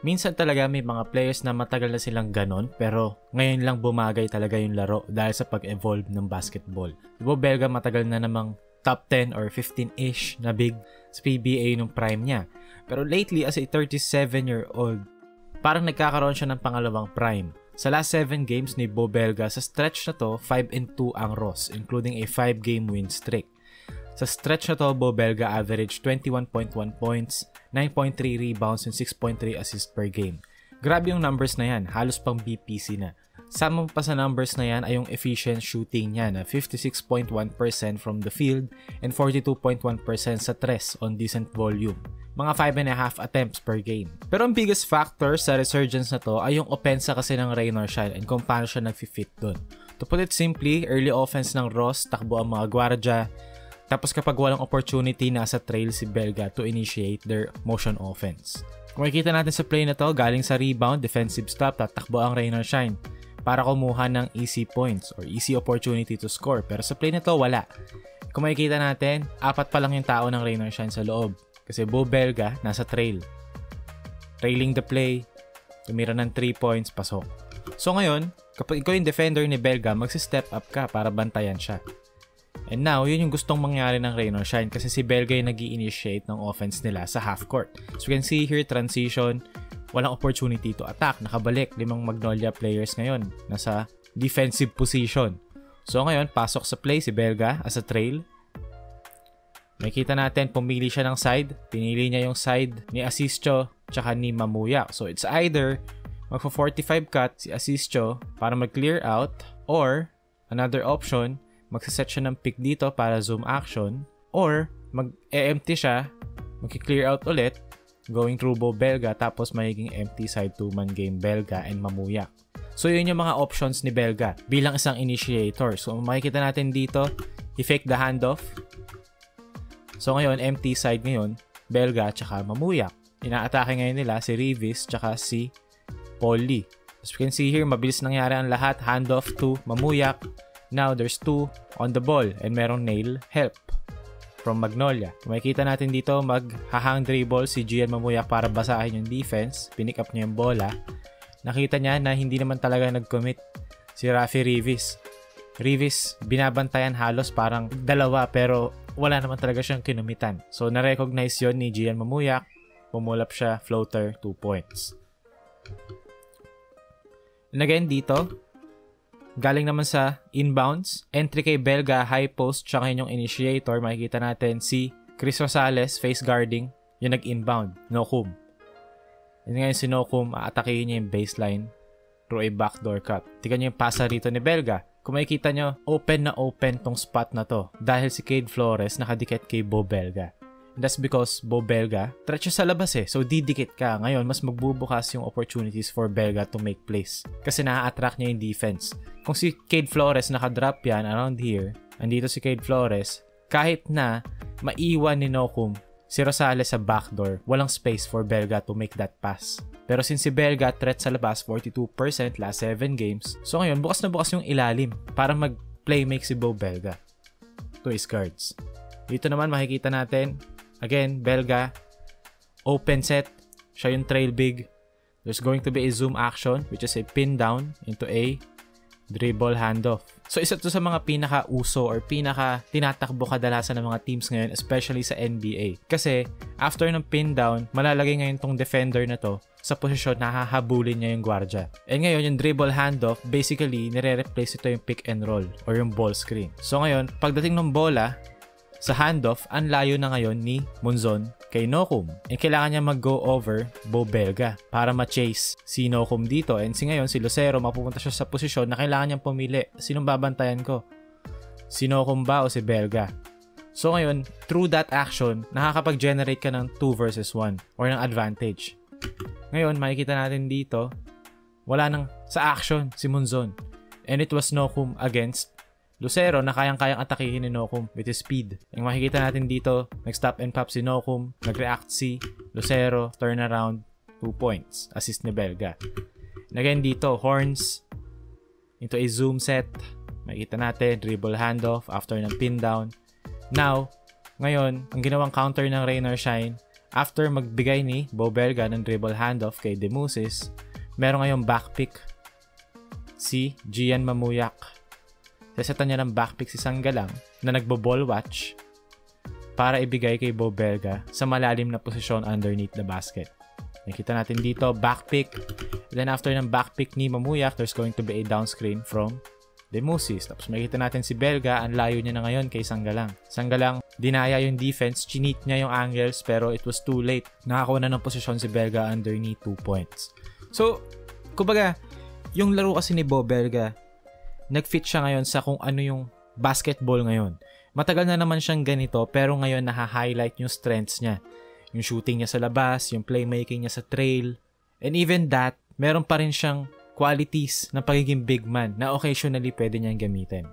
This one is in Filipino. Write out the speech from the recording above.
Minsan talaga may mga players na matagal na silang ganon pero ngayon lang bumagay talaga yung laro dahil sa pag-evolve ng basketball. Si Bo Belga matagal na namang top 10 or 15-ish na big sa PBA nung prime niya. Pero lately as a 37-year-old, parang nagkakaroon siya ng pangalawang prime. Sa last 7 games ni Bo Belga, sa stretch na to, 5-2 ang Ross, including a 5-game win streak. Sa stretch na to, Bo Belga averaged 21.1 points, 9.3 rebounds, and 6.3 assists per game. Grabe yung numbers na yan, halos pang BPC na. Sama pa sa numbers na yan ay yung efficient shooting niya na 56.1% from the field and 42.1% sa tres on decent volume. Mga 5.5 attempts per game. Pero ang biggest factor sa resurgence na to ay yung opensa kasi ng Rain or Shine and kung paano siya nag-fit dun. To put it simply, early offense ng Ross, takbo ang mga gwardya. Tapos kapag walang opportunity, nasa trail si Belga to initiate their motion offense. Kung makikita natin sa play na to, galing sa rebound, defensive stop, tatakbo ang Rain or Shine para kumuha ng easy points or easy opportunity to score. Pero sa play na to, wala. Kung makikita natin, 4 pa lang yung tao ng Rain or Shine sa loob. Kasi Bo Belga, nasa trail. Trailing the play, tumira ng 3 points, pasok. So ngayon, kapag ikaw yung defender ni Belga, magsi-step up ka para bantayan siya. And now, yun yung gustong mangyari ng Rain or Shine kasi si Belga yung nag-i-initiate ng offense nila sa half court. So you can see here, transition, walang opportunity to attack. Nakabalik, 5 Magnolia players ngayon. Nasa defensive position. So ngayon, pasok sa play si Belga as a trail. Makikita natin, pumili siya ng side. Pinili niya yung side ni Asistio tsaka ni Mamuyak. So it's either magpa-45 cut si Asistio para mag-clear out or another option, magsaset siya ng pick dito para zoom action or mag-empty siya, mag-clear out ulit going through Bo Belga tapos magiging empty side 2-man game Belga and Mamuyak. So yun yung mga options ni Belga bilang isang initiator. So makikita natin dito, he fake the handoff. So ngayon, empty side ngayon, Belga tsaka Mamuyak. Ina-atake ngayon nila si Revis tsaka si Paul Lee. As you can see here, mabilis nangyari ang lahat, handoff to Mamuyak. Now, there's 2 on the ball and merong nail help from Magnolia. Kung makikita natin dito, mag-hang dribble si Gian Mamuyak para basahin yung defense. Pinick up niya yung bola. Nakita niya na hindi naman talaga nag-commit si Rafi Revis. Revis, binabantayan halos parang 2 pero wala naman talaga siyang kinumitan. So, na-recognize yun ni Gian Mamuyak. Pumulap siya, floater, 2 points. And again, dito, galing naman sa inbounds, entry kay Belga, high post, siya yung initiator. Makikita natin si Chris Rosales, face guarding, yung nag-inbound, Nokum. And ngayon si Nokum, aatakihin niya yung baseline through a backdoor cut. Tignan niyo yung pasa rito ni Belga. Kung makikita niyo, open na open tong spot na to dahil si Cade Flores nakadikit kay Bo Belga. And that's because Bo Belga, tretso sa labas so didikit ka. Ngayon, mas magbubukas yung opportunities for Belga to make plays. Kasi na-attract niya yung defense. Kung si Cade Flores nakadrop yan around here, andito si Cade Flores, kahit na maiwan ni Nokum si Rosales sa backdoor, walang space for Belga to make that pass. Pero since si Belga threat sa labas, 42% last 7 games, so ngayon, bukas na bukas yung ilalim para mag-play make si Bo Belga to his guards. Dito naman makikita natin, again, Belga, open set, siya yung trail big. There's going to be a zoom action, which is a pin down into a dribble handoff. So isa to sa mga pinaka-uso or pinaka-tinatakbo kadalasan ng mga teams ngayon, especially sa NBA. Kasi after ng pin down, malalagay ngayon tong defender na to sa posisyon na hahabulin niya yung gwardya. And ngayon, yung dribble handoff, basically, nire-replace ito yung pick and roll or yung ball screen. So ngayon, pagdating ng bola, sa handoff, ang layo na ngayon ni Monzon kay Nokum. And kailangan niya mag-go over Bo Belga para ma-chase si Nokum dito. And ngayon, si Lucero, mapupunta siya sa posisyon na kailangan niyang pumili. Sinong babantayan ko? Si Nokum ba o si Belga? So ngayon, through that action, nakakapag-generate ka ng 2 versus 1 or ng advantage. Ngayon, makikita natin dito, wala nang sa action si Monzon. And it was Nokum against Lucero na kayang-kayang atakihin ni Nokum with his speed. Yung makikita natin dito, nag-stop and pop si Nokum, nag-react si Lucero, turnaround, 2 points, assist ni Belga. And again dito, horns into a zoom set. Makikita natin, dribble handoff after ng pin down. Now, ngayon, ang ginawang counter ng Rain or Shine, after magbigay ni Bo Belga ng dribble handoff kay Demusis, meron ngayong backpick si Gian Mamuyak. Sasatan niya ng backpick si Sanggalang na nagbo-ball watch para ibigay kay Bo Belga sa malalim na posisyon underneath the basket. Nakita natin dito, backpick. Then after ng backpick ni Mamuyak, there's going to be a down screen from Demusis. Tapos makikita natin si Belga, ang layo niya na ngayon kay Sanggalang. Sanggalang, dinaya yung defense, chinit niya yung angles, pero it was too late. Nakakuha na ng posisyon si Belga underneath 2 points. So, kumbaga, yung laro kasi ni Bo Belga, nag-fit siya ngayon sa kung ano yung basketball ngayon. Matagal na naman siyang ganito, pero ngayon naha-highlight yung strengths niya. Yung shooting niya sa labas, yung playmaking niya sa trail, and even that, meron pa rin siyang qualities ng pagiging big man na occasionally pwede niyang gamitin.